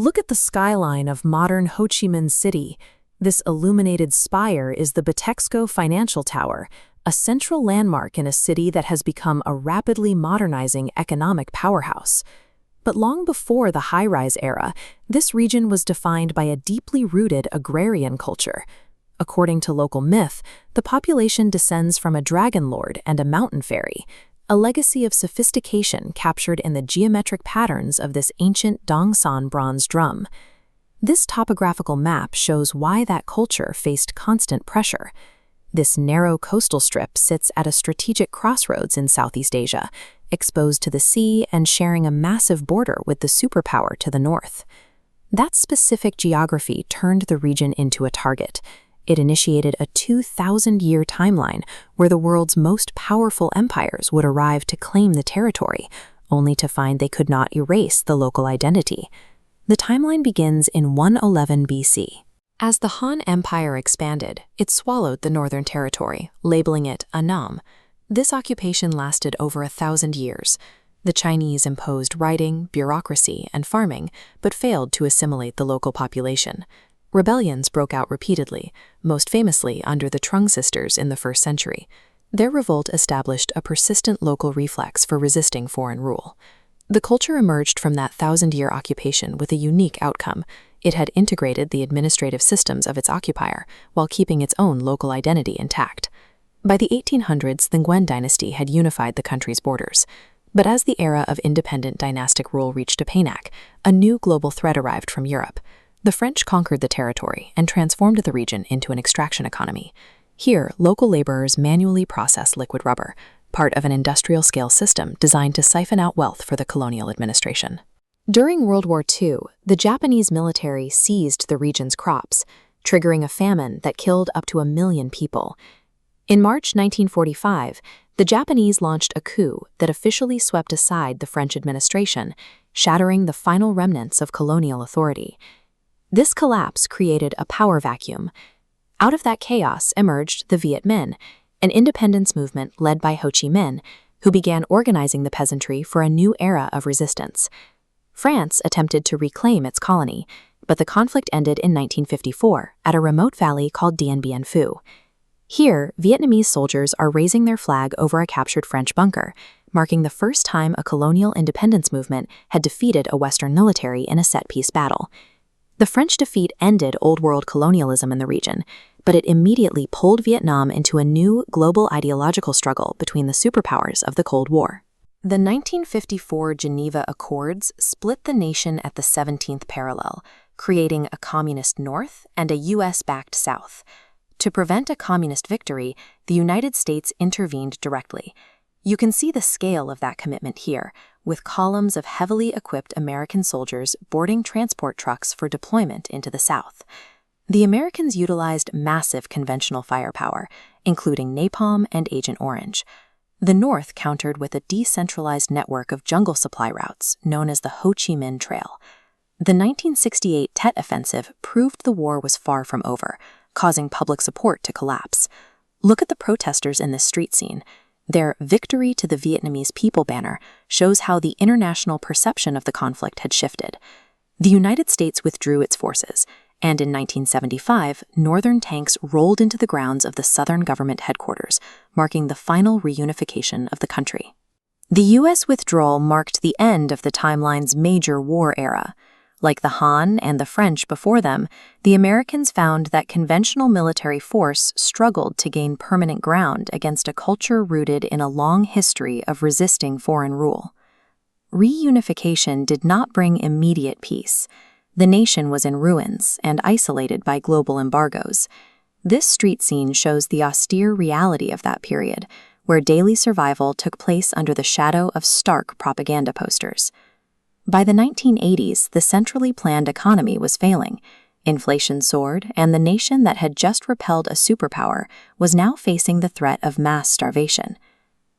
Look at the skyline of modern Ho Chi Minh City. This illuminated spire is the Batexco Financial Tower, a central landmark in a city that has become a rapidly modernizing economic powerhouse. But long before the high-rise era, this region was defined by a deeply rooted agrarian culture. According to local myth, the population descends from a dragon lord and a mountain fairy, a legacy of sophistication captured in the geometric patterns of this ancient Dongsan bronze drum. This topographical map shows why that culture faced constant pressure. This narrow coastal strip sits at a strategic crossroads in Southeast Asia, exposed to the sea and sharing a massive border with the superpower to the north. That specific geography turned the region into a target. It initiated a 2,000-year timeline where the world's most powerful empires would arrive to claim the territory, only to find they could not erase the local identity. The timeline begins in 111 BC. As the Han Empire expanded, it swallowed the northern territory, labeling it Annam. This occupation lasted over 1,000 years. The Chinese imposed writing, bureaucracy, and farming, but failed to assimilate the local population. Rebellions broke out repeatedly, most famously under the Trung sisters in the 1st century. Their revolt established a persistent local reflex for resisting foreign rule. The culture emerged from that 1,000-year occupation with a unique outcome. It had integrated the administrative systems of its occupier while keeping its own local identity intact. By the 1800s, the Nguyen dynasty had unified the country's borders. But as the era of independent dynastic rule reached a payback, a new global threat arrived from Europe. The French conquered the territory and transformed the region into an extraction economy. Here, local laborers manually processed liquid rubber, part of an industrial-scale system designed to siphon out wealth for the colonial administration. During World War II, the Japanese military seized the region's crops, triggering a famine that killed up to 1 million people. In March 1945, the Japanese launched a coup that officially swept aside the French administration, shattering the final remnants of colonial authority. This collapse created a power vacuum. Out of that chaos emerged the Viet Minh, an independence movement led by Ho Chi Minh, who began organizing the peasantry for a new era of resistance. France attempted to reclaim its colony, but the conflict ended in 1954 at a remote valley called Dien Bien Phu. Here, Vietnamese soldiers are raising their flag over a captured French bunker, marking the first time a colonial independence movement had defeated a Western military in a set-piece battle. The French defeat ended Old World colonialism in the region, but it immediately pulled Vietnam into a new global ideological struggle between the superpowers of the Cold War. The 1954 Geneva Accords split the nation at the 17th parallel, creating a communist North and a US-backed South. To prevent a communist victory, the United States intervened directly. You can see the scale of that commitment here, with columns of heavily equipped American soldiers boarding transport trucks for deployment into the South. The Americans utilized massive conventional firepower, including napalm and Agent Orange. The North countered with a decentralized network of jungle supply routes known as the Ho Chi Minh Trail. The 1968 Tet Offensive proved the war was far from over, causing public support to collapse. Look at the protesters in this street scene. Their "Victory to the Vietnamese People" banner shows how the international perception of the conflict had shifted. The United States withdrew its forces, and in 1975, Northern tanks rolled into the grounds of the Southern government headquarters, marking the final reunification of the country. The U.S. withdrawal marked the end of the timeline's major war era. Like the Han and the French before them, the Americans found that conventional military force struggled to gain permanent ground against a culture rooted in a long history of resisting foreign rule. Reunification did not bring immediate peace. The nation was in ruins and isolated by global embargoes. This street scene shows the austere reality of that period, where daily survival took place under the shadow of stark propaganda posters. By the 1980s, the centrally planned economy was failing. Inflation soared, and the nation that had just repelled a superpower was now facing the threat of mass starvation.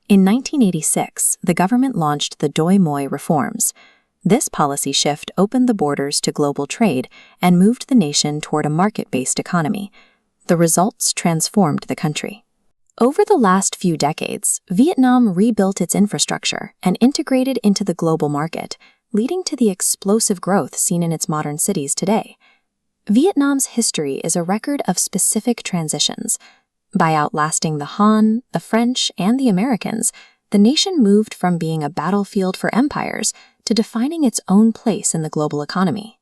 In 1986, the government launched the Doi Moi reforms. This policy shift opened the borders to global trade and moved the nation toward a market-based economy. The results transformed the country. Over the last few decades, Vietnam rebuilt its infrastructure and integrated into the global market. leading to the explosive growth seen in its modern cities today. Vietnam's history is a record of specific transitions. By outlasting the Han, the French, and the Americans, the nation moved from being a battlefield for empires to defining its own place in the global economy.